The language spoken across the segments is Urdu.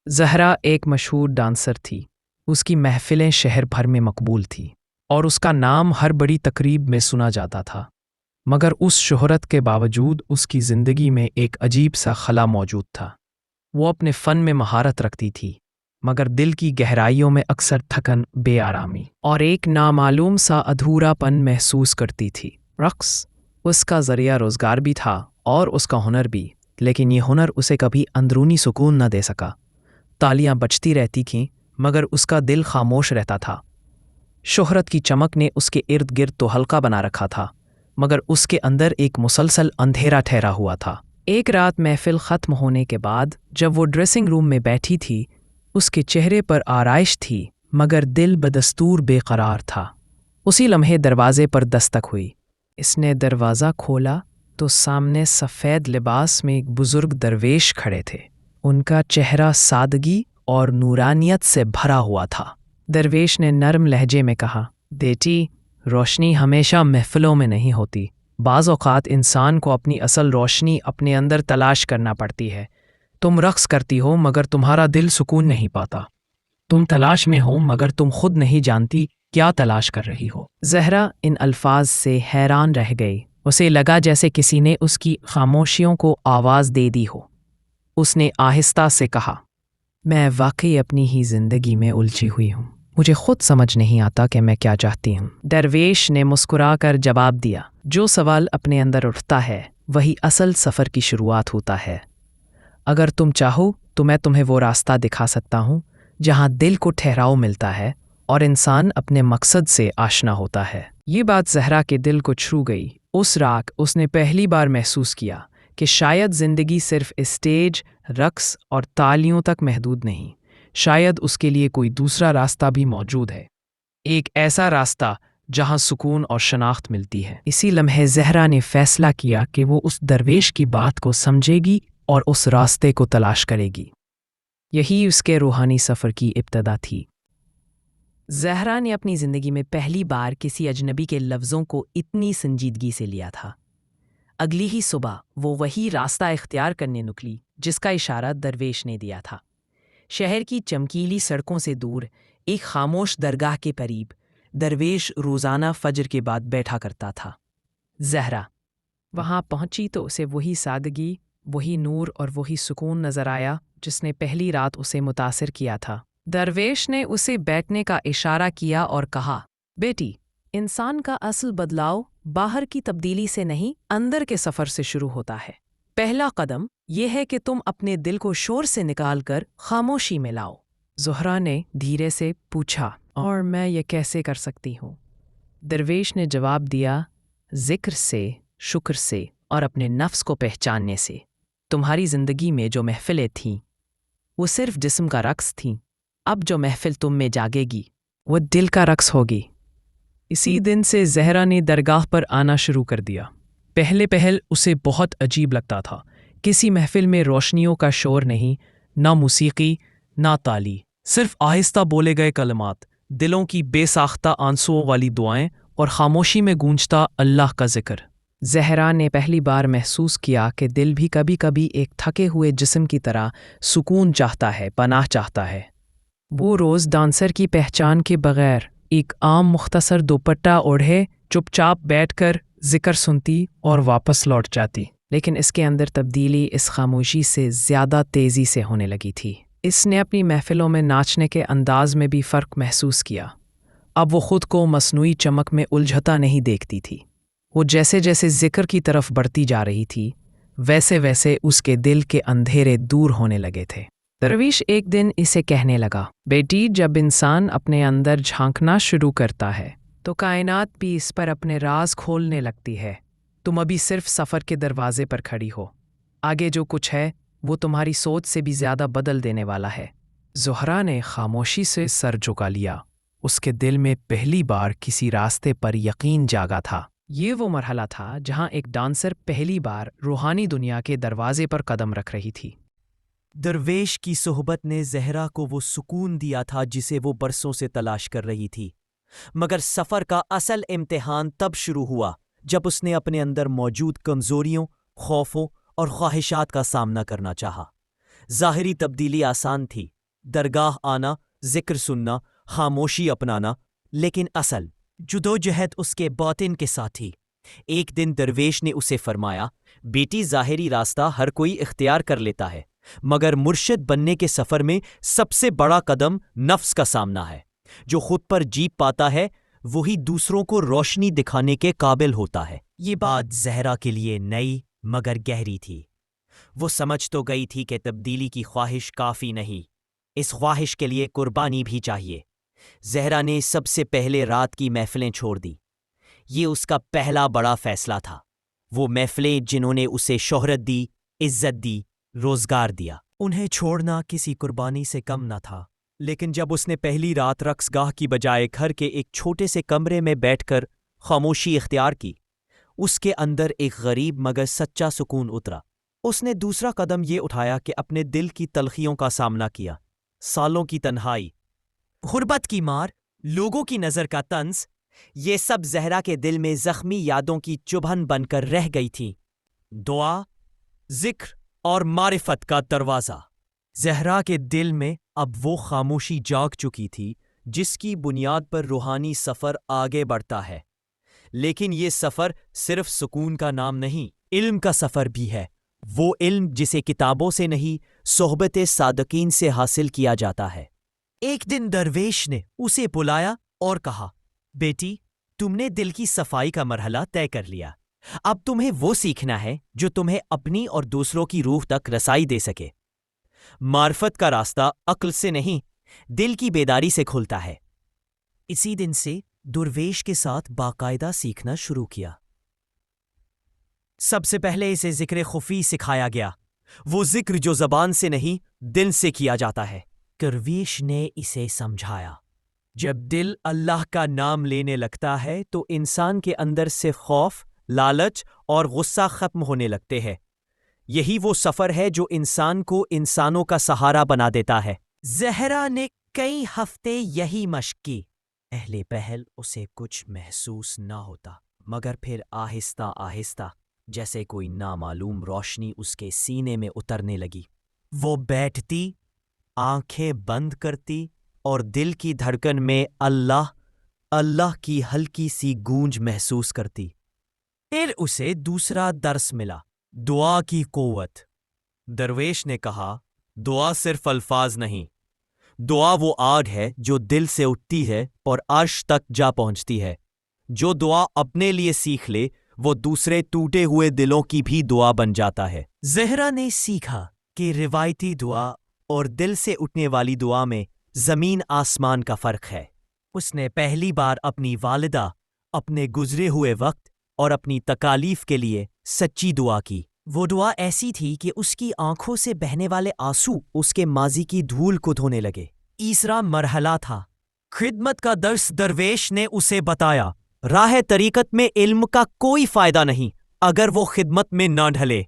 زہرا ایک مشہور ڈانسر تھی۔ اس کی محفلیں شہر بھر میں مقبول تھیں اور اس کا نام ہر بڑی تقریب میں سنا جاتا تھا۔ مگر اس شہرت کے باوجود اس کی زندگی میں ایک عجیب سا خلا موجود تھا۔ وہ اپنے فن میں مہارت رکھتی تھی، مگر دل کی گہرائیوں میں اکثر تھکن، بے آرامی اور ایک نامعلوم سا ادھورا پن محسوس کرتی تھی۔ رقص اس کا ذریعہ روزگار بھی تھا اور اس کا ہنر بھی، لیکن یہ ہنر اسے کبھی اندرونی سکون نہ دے سکا۔ تالیاں بجتی رہتی تھیں مگر اس کا دل خاموش رہتا تھا۔ شہرت کی چمک نے اس کے ارد گرد تو حلقہ بنا رکھا تھا، مگر اس کے اندر ایک مسلسل اندھیرا ٹھہرا ہوا تھا۔ ایک رات محفل ختم ہونے کے بعد جب وہ ڈریسنگ روم میں بیٹھی تھی، اس کے چہرے پر آرائش تھی مگر دل بدستور بے قرار تھا۔ اسی لمحے دروازے پر دستک ہوئی۔ اس نے دروازہ کھولا تو سامنے سفید لباس میں ایک بزرگ درویش کھڑے تھے۔ ان کا چہرہ سادگی اور نورانیت سے بھرا ہوا تھا۔ درویش نے نرم لہجے میں کہا، بیٹی، روشنی ہمیشہ محفلوں میں نہیں ہوتی۔ بعض اوقات انسان کو اپنی اصل روشنی اپنے اندر تلاش کرنا پڑتی ہے۔ تم رقص کرتی ہو مگر تمہارا دل سکون نہیں پاتا۔ تم تلاش میں ہو مگر تم خود نہیں جانتی کیا تلاش کر رہی ہو۔ زہرا ان الفاظ سے حیران رہ گئی۔ اسے لگا جیسے کسی نے اس کی خاموشیوں کو آواز دے دی ہو۔ اس نے آہستہ سے کہا، میں واقعی اپنی ہی زندگی میں الجھی ہوئی ہوں۔ مجھے خود سمجھ نہیں آتا کہ میں کیا چاہتی ہوں۔ درویش نے مسکرا کر جواب دیا، جو سوال اپنے اندر اٹھتا ہے وہی اصل سفر کی شروعات ہوتا ہے۔ اگر تم چاہو تو میں تمہیں وہ راستہ دکھا سکتا ہوں جہاں دل کو ٹھہراؤ ملتا ہے اور انسان اپنے مقصد سے آشنا ہوتا ہے۔ یہ بات زہرا کے دل کو چھو گئی۔ اس رات اس نے پہلی بار محسوس کیا کہ شاید زندگی صرف اسٹیج، رقص اور تالیوں تک محدود نہیں۔ شاید اس کے لیے کوئی دوسرا راستہ بھی موجود ہے، ایک ایسا راستہ جہاں سکون اور شناخت ملتی ہے۔ اسی لمحے زہرا نے فیصلہ کیا کہ وہ اس درویش کی بات کو سمجھے گی اور اس راستے کو تلاش کرے گی۔ یہی اس کے روحانی سفر کی ابتدا تھی۔ زہرا نے اپنی زندگی میں پہلی بار کسی اجنبی کے لفظوں کو اتنی سنجیدگی سے لیا تھا۔ اگلی ہی صبح وہ وہی راستہ اختیار کرنے نکلی جس کا اشارہ درویش نے دیا تھا۔ شہر کی چمکیلی سڑکوں سے دور ایک خاموش درگاہ کے قریب درویش روزانہ فجر کے بعد بیٹھا کرتا تھا۔ زہرا وہاں پہنچی تو اسے وہی سادگی، وہی نور اور وہی سکون نظر آیا جس نے پہلی رات اسے متاثر کیا تھا۔ درویش نے اسے بیٹھنے کا اشارہ کیا اور کہا، بیٹی، انسان کا اصل بدلاؤ باہر کی تبدیلی سے نہیں، اندر کے سفر سے شروع ہوتا ہے۔ پہلا قدم یہ ہے کہ تم اپنے دل کو شور سے نکال کر خاموشی میں لاؤ۔ زہرا نے دھیرے سے پوچھا، اور میں یہ کیسے کر سکتی ہوں؟ درویش نے جواب دیا، ذکر سے، شکر سے اور اپنے نفس کو پہچاننے سے۔ تمہاری زندگی میں جو محفلیں تھیں وہ صرف جسم کا رقص تھیں، اب جو محفل تم میں جاگے گی وہ دل کا رقص ہوگی۔ اسی دن سے زہرا نے درگاہ پر آنا شروع کر دیا۔ پہلے اسے بہت عجیب لگتا تھا۔ کسی محفل میں روشنیوں کا شور نہیں، نہ موسیقی، نہ تالی، صرف آہستہ بولے گئے کلمات، دلوں کی بے ساختہ آنسوؤں والی دعائیں اور خاموشی میں گونجتا اللہ کا ذکر۔ زہرا نے پہلی بار محسوس کیا کہ دل بھی کبھی کبھی ایک تھکے ہوئے جسم کی طرح سکون چاہتا ہے، پناہ چاہتا ہے۔ وہ روز ڈانسر کی پہچان کے بغیر ایک عام مختصر دوپٹہ اوڑھے چپ چاپ بیٹھ کر ذکر سنتی اور واپس لوٹ جاتی، لیکن اس کے اندر تبدیلی اس خاموشی سے زیادہ تیزی سے ہونے لگی تھی۔ اس نے اپنی محفلوں میں ناچنے کے انداز میں بھی فرق محسوس کیا۔ اب وہ خود کو مصنوعی چمک میں الجھتا نہیں دیکھتی تھی۔ وہ جیسے جیسے ذکر کی طرف بڑھتی جا رہی تھی، ویسے ویسے اس کے دل کے اندھیرے دور ہونے لگے تھے۔ درویش ایک دن اسے کہنے لگا، بیٹی، جب انسان اپنے اندر جھانکنا شروع کرتا ہے تو کائنات بھی اس پر اپنے راز کھولنے لگتی ہے۔ تم ابھی صرف سفر کے دروازے پر کھڑی ہو، آگے جو کچھ ہے وہ تمہاری سوچ سے بھی زیادہ بدل دینے والا ہے۔ زہرا نے خاموشی سے سر جھکا لیا۔ اس کے دل میں پہلی بار کسی راستے پر یقین جاگا تھا۔ یہ وہ مرحلہ تھا جہاں ایک ڈانسر پہلی بار روحانی دنیا کے دروازے پر قدم رکھ رہی تھی۔ درویش کی صحبت نے زہرا کو وہ سکون دیا تھا جسے وہ برسوں سے تلاش کر رہی تھی، مگر سفر کا اصل امتحان تب شروع ہوا جب اس نے اپنے اندر موجود کمزوریوں، خوفوں اور خواہشات کا سامنا کرنا چاہا۔ ظاہری تبدیلی آسان تھی، درگاہ آنا، ذکر سننا، خاموشی اپنانا، لیکن اصل جدوجہد اس کے باطن کے ساتھ تھی۔ ایک دن درویش نے اسے فرمایا، بیٹی ظاہری راستہ ہر کوئی اختیار کر لیتا ہے، مگر مرشد بننے کے سفر میں سب سے بڑا قدم نفس کا سامنا ہے۔ جو خود پر جیت پاتا ہے وہی دوسروں کو روشنی دکھانے کے قابل ہوتا ہے۔ یہ بات زہرا کے لیے نئی مگر گہری تھی۔ وہ سمجھ تو گئی تھی کہ تبدیلی کی خواہش کافی نہیں، اس خواہش کے لیے قربانی بھی چاہیے۔ زہرا نے سب سے پہلے رات کی محفلیں چھوڑ دی۔ یہ اس کا پہلا بڑا فیصلہ تھا۔ وہ محفلیں جنہوں نے اسے شہرت دی، عزت دی، روزگار دیا، انہیں چھوڑنا کسی قربانی سے کم نہ تھا۔ لیکن جب اس نے پہلی رات رقص گاہ کی بجائے گھر کے ایک چھوٹے سے کمرے میں بیٹھ کر خاموشی اختیار کی، اس کے اندر ایک غریب مگر سچا سکون اترا۔ اس نے دوسرا قدم یہ اٹھایا کہ اپنے دل کی تلخیوں کا سامنا کیا۔ سالوں کی تنہائی، غربت کی مار، لوگوں کی نظر کا طنز، یہ سب زہرا کے دل میں زخمی یادوں کی چبھن بن کر رہ گئی تھی۔ دعا، ذکر اور معرفت کا دروازہ۔ زہرا کے دل میں اب وہ خاموشی جاگ چکی تھی جس کی بنیاد پر روحانی سفر آگے بڑھتا ہے۔ لیکن یہ سفر صرف سکون کا نام نہیں، علم کا سفر بھی ہے۔ وہ علم جسے کتابوں سے نہیں، صحبت صادقین سے حاصل کیا جاتا ہے۔ ایک دن درویش نے اسے بلایا اور کہا، بیٹی، تم نے دل کی صفائی کا مرحلہ طے کر لیا۔ اب تمہیں وہ سیکھنا ہے جو تمہیں اپنی اور دوسروں کی روح تک رسائی دے سکے۔ معرفت کا راستہ عقل سے نہیں، دل کی بیداری سے کھلتا ہے۔ اسی دن سے درویش کے ساتھ باقاعدہ سیکھنا شروع کیا۔ سب سے پہلے اسے ذکر خفی سکھایا گیا، وہ ذکر جو زبان سے نہیں دل سے کیا جاتا ہے۔ درویش نے اسے سمجھایا، جب دل اللہ کا نام لینے لگتا ہے تو انسان کے اندر سے خوف، لالچ اور غصہ ختم ہونے لگتے ہیں۔ یہی وہ سفر ہے جو انسان کو انسانوں کا سہارا بنا دیتا ہے۔ زہرا نے کئی ہفتے یہی مشق کی۔ پہلے پہل اسے کچھ محسوس نہ ہوتا، مگر پھر آہستہ آہستہ جیسے کوئی نامعلوم روشنی اس کے سینے میں اترنے لگی۔ وہ بیٹھتی، آنکھیں بند کرتی اور دل کی دھڑکن میں اللہ اللہ کی ہلکی سی گونج محسوس کرتی۔ پھر اسے دوسرا درس ملا، دعا کی قوت۔ درویش نے کہا، دعا صرف الفاظ نہیں، دعا وہ آگ ہے جو دل سے اٹھتی ہے اور عرش تک جا پہنچتی ہے۔ جو دعا اپنے لیے سیکھ لے وہ دوسرے ٹوٹے ہوئے دلوں کی بھی دعا بن جاتا ہے۔ زہرا نے سیکھا کہ روایتی دعا اور دل سے اٹھنے والی دعا میں زمین آسمان کا فرق ہے۔ اس نے پہلی بار اپنی والدہ، اپنے گزرے ہوئے وقت اور اپنی تکالیف کے لیے سچی دعا کی۔ وہ دعا ایسی تھی کہ اس کی آنکھوں سے بہنے والے آنسو اس کے ماضی کی دھول کو دھونے لگے۔ تیسرا مرحلہ تھا خدمت کا درس۔ درویش نے اسے بتایا، راہ طریقت میں علم کا کوئی فائدہ نہیں اگر وہ خدمت میں نہ ڈھلے۔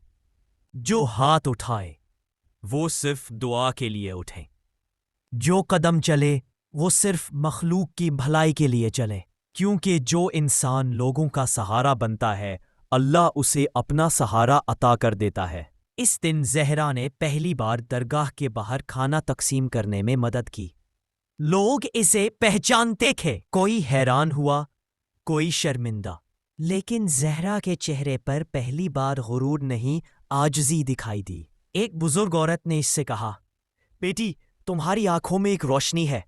جو ہاتھ اٹھائے وہ صرف دعا کے لیے اٹھیں، جو قدم چلے وہ صرف مخلوق کی بھلائی کے لیے چلے، کیونکہ جو انسان لوگوں کا سہارا بنتا ہے اللہ اسے اپنا سہارا عطا کر دیتا ہے۔ اس دن زہرا نے پہلی بار درگاہ کے باہر کھانا تقسیم کرنے میں مدد کی۔ لوگ اسے پہچانتے تھے، کوئی حیران ہوا، کوئی شرمندہ، لیکن زہرا کے چہرے پر پہلی بار غرور نہیں، عاجزی دکھائی دی۔ ایک بزرگ عورت نے اس سے کہا، بیٹی، تمہاری آنکھوں میں ایک روشنی ہے،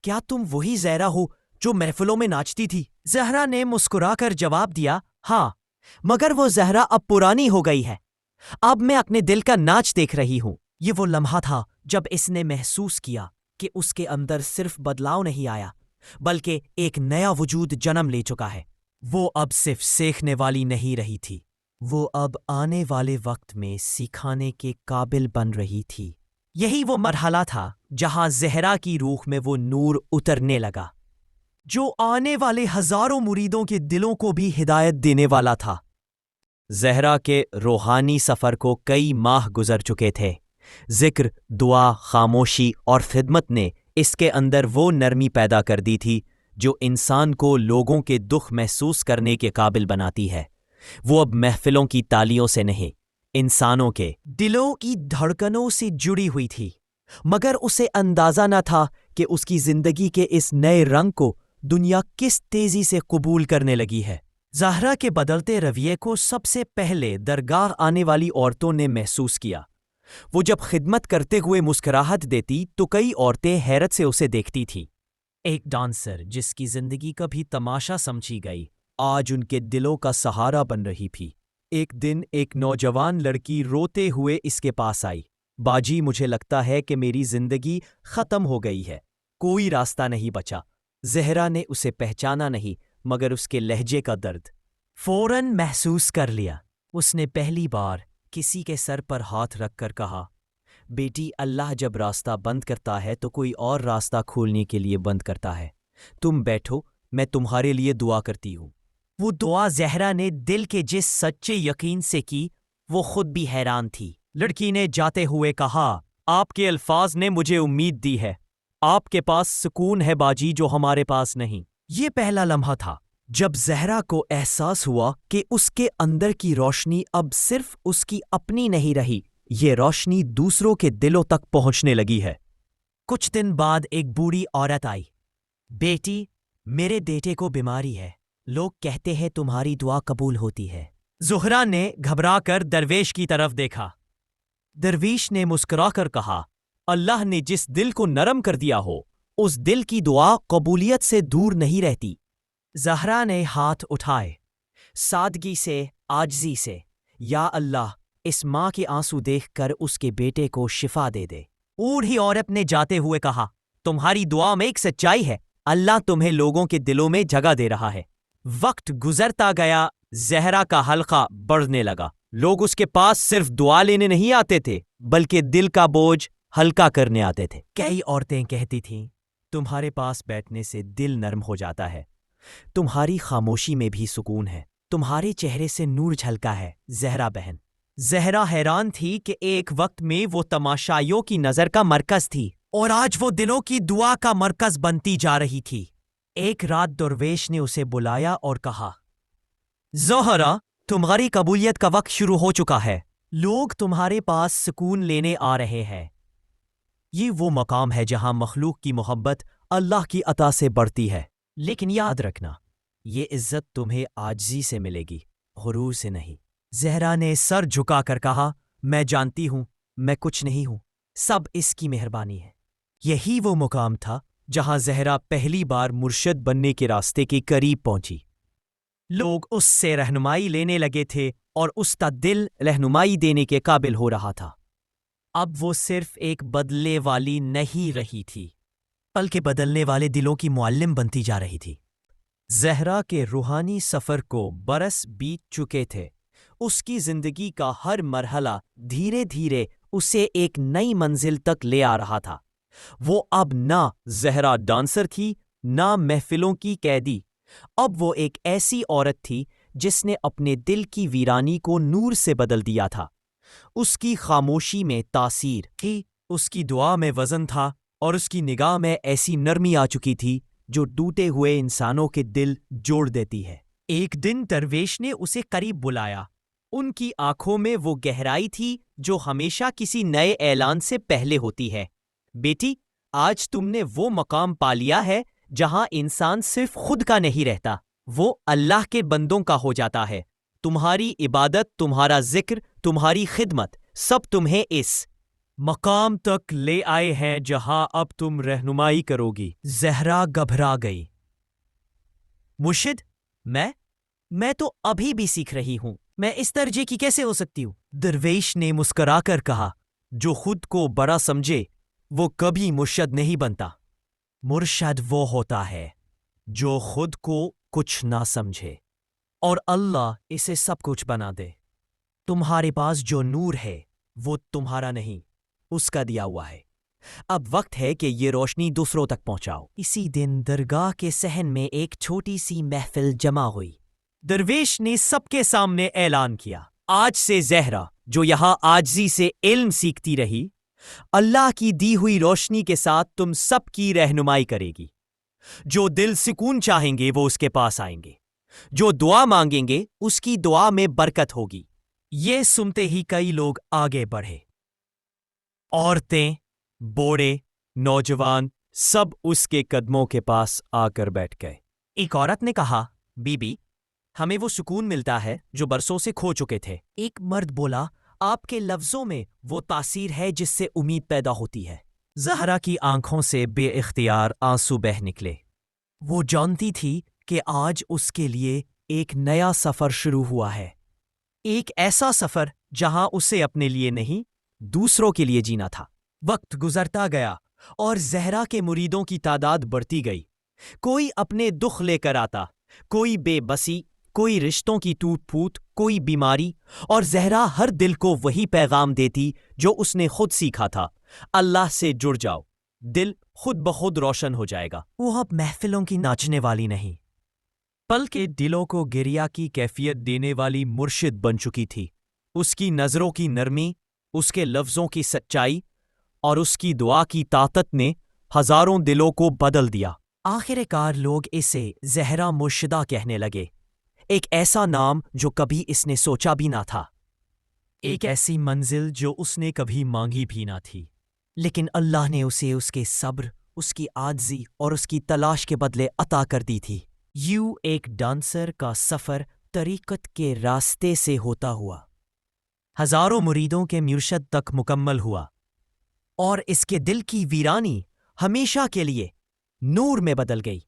کیا تم وہی زہرا ہو جو محفلوں میں ناچتی تھی؟ زہرا نے مسکرا کر جواب دیا، ہاں، مگر وہ زہرا اب پرانی ہو گئی ہے، اب میں اپنے دل کا ناچ دیکھ رہی ہوں۔ یہ وہ لمحہ تھا جب اس نے محسوس کیا کہ اس کے اندر صرف بدلاؤ نہیں آیا بلکہ ایک نیا وجود جنم لے چکا ہے۔ وہ اب صرف سیکھنے والی نہیں رہی تھی، وہ اب آنے والے وقت میں سکھانے کے قابل بن رہی تھی۔ یہی وہ مرحلہ تھا جہاں زہرا کی روح میں وہ نور اترنے لگا جو آنے والے ہزاروں مریدوں کے دلوں کو بھی ہدایت دینے والا تھا۔ زہرا کے روحانی سفر کو کئی ماہ گزر چکے تھے۔ ذکر، دعا، خاموشی اور خدمت نے اس کے اندر وہ نرمی پیدا کر دی تھی جو انسان کو لوگوں کے دکھ محسوس کرنے کے قابل بناتی ہے۔ وہ اب محفلوں کی تالیوں سے نہیں، انسانوں کے دلوں کی دھڑکنوں سے جڑی ہوئی تھی۔ مگر اسے اندازہ نہ تھا کہ اس کی زندگی کے اس نئے رنگ کو دنیا کس تیزی سے قبول کرنے لگی ہے۔ زہرا کے بدلتے رویے کو سب سے پہلے درگاہ آنے والی عورتوں نے محسوس کیا۔ وہ جب خدمت کرتے ہوئے مسکراہٹ دیتی تو کئی عورتیں حیرت سے اسے دیکھتی تھیں۔ ایک ڈانسر جس کی زندگی کبھی تماشا سمجھی گئی آج ان کے دلوں کا سہارا بن رہی تھی۔ ایک دن ایک نوجوان لڑکی روتے ہوئے اس کے پاس آئی۔ باجی، مجھے لگتا ہے کہ میری زندگی ختم ہو گئی ہے، کوئی راستہ نہیں بچا۔ زہرا نے اسے پہچانا نہیں مگر اس کے لہجے کا درد فوراً محسوس کر لیا۔ اس نے پہلی بار کسی کے سر پر ہاتھ رکھ کر کہا، بیٹی، اللہ جب راستہ بند کرتا ہے تو کوئی اور راستہ کھولنے کے لیے بند کرتا ہے۔ تم بیٹھو، میں تمہارے لیے دعا کرتی ہوں۔ وہ دعا زہرا نے دل کے جس سچے یقین سے کی وہ خود بھی حیران تھی۔ لڑکی نے جاتے ہوئے کہا، آپ کے الفاظ نے مجھے امید دی ہے۔ آپ کے پاس سکون ہے باجی جو ہمارے پاس نہیں۔ یہ پہلا لمحہ تھا جب زہرا کو احساس ہوا کہ اس کے اندر کی روشنی اب صرف اس کی اپنی نہیں رہی، یہ روشنی دوسروں کے دلوں تک پہنچنے لگی ہے۔ کچھ دن بعد ایک بوڑھی عورت آئی۔ بیٹی، میرے بیٹے کو بیماری ہے، لوگ کہتے ہیں تمہاری دعا قبول ہوتی ہے۔ زہرا نے گھبرا کر درویش کی طرف دیکھا۔ درویش نے مسکرا کر کہا، اللہ نے جس دل کو نرم کر دیا ہو اس دل کی دعا قبولیت سے دور نہیں رہتی۔ زہرا نے ہاتھ اٹھائے، سادگی سے، عاجزی سے، یا اللہ، اس ماں کے آنسو دیکھ کر اس کے بیٹے کو شفا دے دے۔ بوڑھی عورت نے جاتے ہوئے کہا، تمہاری دعا میں ایک سچائی ہے، اللہ تمہیں لوگوں کے دلوں میں جگہ دے رہا ہے۔ وقت گزرتا گیا، زہرا کا حلقہ بڑھنے لگا۔ لوگ اس کے پاس صرف دعا لینے نہیں آتے تھے بلکہ دل کا بوجھ ہلکا کرنے آتے تھے۔ کئی عورتیں کہتی تھیں، تمہارے پاس بیٹھنے سے دل نرم ہو جاتا ہے، تمہاری خاموشی میں بھی سکون ہے، تمہارے چہرے سے نور جھلکا ہے زہرا بہن۔ زہرا حیران تھی کہ ایک وقت میں وہ تماشائیوں کی نظر کا مرکز تھی اور آج وہ دلوں کی دعا کا مرکز بنتی جا رہی تھی۔ ایک رات درویش نے اسے بلایا اور کہا، زہرا، تمہاری قبولیت کا وقت شروع ہو چکا ہے، لوگ تمہارے پاس سکون لینے آ رہے ہیں۔ یہ وہ مقام ہے جہاں مخلوق کی محبت اللہ کی عطا سے بڑھتی ہے، لیکن یاد رکھنا، یہ عزت تمہیں عاجزی سے ملے گی، غرور سے نہیں۔ زہرا نے سر جھکا کر کہا، میں جانتی ہوں میں کچھ نہیں ہوں، سب اس کی مہربانی ہے۔ یہی وہ مقام تھا جہاں زہرا پہلی بار مرشد بننے کے راستے کے قریب پہنچی۔ لوگ اس سے رہنمائی لینے لگے تھے اور اس کا دل رہنمائی دینے کے قابل ہو رہا تھا۔ اب وہ صرف ایک بدلنے والی نہیں رہی تھی بلکہ بدلنے والے دلوں کی معلم بنتی جا رہی تھی۔ زہرا کے روحانی سفر کو برس بیت چکے تھے۔ اس کی زندگی کا ہر مرحلہ دھیرے دھیرے اسے ایک نئی منزل تک لے آ رہا تھا۔ وہ اب نہ زہرا ڈانسر تھی، نہ محفلوں کی قیدی، اب وہ ایک ایسی عورت تھی جس نے اپنے دل کی ویرانی کو نور سے بدل دیا تھا۔ اس کی خاموشی میں تاثیر تھی، اس کی دعا میں وزن تھا اور اس کی نگاہ میں ایسی نرمی آ چکی تھی جو ٹوٹے ہوئے انسانوں کے دل جوڑ دیتی ہے۔ ایک دن درویش نے اسے قریب بلایا۔ ان کی آنکھوں میں وہ گہرائی تھی جو ہمیشہ کسی نئے اعلان سے پہلے ہوتی ہے۔ بیٹی، آج تم نے وہ مقام پا لیا ہے جہاں انسان صرف خود کا نہیں رہتا، وہ اللہ کے بندوں کا ہو جاتا ہے۔ تمہاری عبادت، تمہارا ذکر، تمہاری خدمت، سب تمہیں اس مقام تک لے آئے ہیں جہاں اب تم رہنمائی کرو گی۔ زہرا گھبرا گئی۔ مرشد، میں تو ابھی بھی سیکھ رہی ہوں، میں اس درجے کی کیسے ہو سکتی ہوں؟ درویش نے مسکرا کر کہا، جو خود کو بڑا سمجھے وہ کبھی مرشد نہیں بنتا۔ مرشد وہ ہوتا ہے جو خود کو کچھ نہ سمجھے اور اللہ اسے سب کچھ بنا دے۔ تمہارے پاس جو نور ہے وہ تمہارا نہیں، اس کا دیا ہوا ہے۔ اب وقت ہے کہ یہ روشنی دوسروں تک پہنچاؤ۔ اسی دن درگاہ کے صحن میں ایک چھوٹی سی محفل جمع ہوئی۔ درویش نے سب کے سامنے اعلان کیا، آج سے زہرا، جو یہاں عاجزی سے علم سیکھتی رہی، اللہ کی دی ہوئی روشنی کے ساتھ تم سب کی رہنمائی کرے گی۔ جو دل سکون چاہیں گے وہ اس کے پاس آئیں گے، جو دعا مانگیں گے اس کی دعا میں برکت ہوگی۔ یہ سنتے ہی کئی لوگ آگے بڑھے، عورتیں، بوڑھے نوجوان سب اس کے قدموں کے پاس آ کر بیٹھ گئے۔ ایک عورت نے کہا، بی بی، ہمیں وہ سکون ملتا ہے جو برسوں سے کھو چکے تھے۔ ایک مرد بولا، آپ کے لفظوں میں وہ تاثیر ہے جس سے امید پیدا ہوتی ہے۔ زہرا کی آنکھوں سے بے اختیار آنسو بہہ نکلے۔ وہ جانتی تھی کہ آج اس کے لیے ایک نیا سفر شروع ہوا ہے، ایک ایسا سفر جہاں اسے اپنے لیے نہیں، دوسروں کے لیے جینا تھا۔ وقت گزرتا گیا اور زہرا کے مریدوں کی تعداد بڑھتی گئی۔ کوئی اپنے دکھ لے کر آتا، کوئی بے بسی، کوئی رشتوں کی ٹوٹ پھوٹ، کوئی بیماری، اور زہرا ہر دل کو وہی پیغام دیتی جو اس نے خود سیکھا تھا، اللہ سے جڑ جاؤ، دل خود بخود روشن ہو جائے گا۔ وہ اب محفلوں کی ناچنے والی نہیں، بلکہ دلوں کو گریا کی کیفیت دینے والی مرشد بن چکی تھی۔ اس کی نظروں کی نرمی، اس کے لفظوں کی سچائی اور اس کی دعا کی طاقت نے ہزاروں دلوں کو بدل دیا۔ آخر کار لوگ اسے زہرا مرشدہ کہنے لگے، ایک ایسا نام جو کبھی اس نے سوچا بھی نہ تھا، ایک ایسی منزل جو اس نے کبھی مانگی بھی نہ تھی، لیکن اللہ نے اسے اس کے صبر، اس کی عاجزی اور اس کی تلاش کے بدلے عطا کر دی تھی۔ یوں ایک ڈانسر کا سفر طریقت کے راستے سے ہوتا ہوا ہزاروں مریدوں کے مرشد تک مکمل ہوا، اور اس کے دل کی ویرانی ہمیشہ کے لیے نور میں بدل گئی۔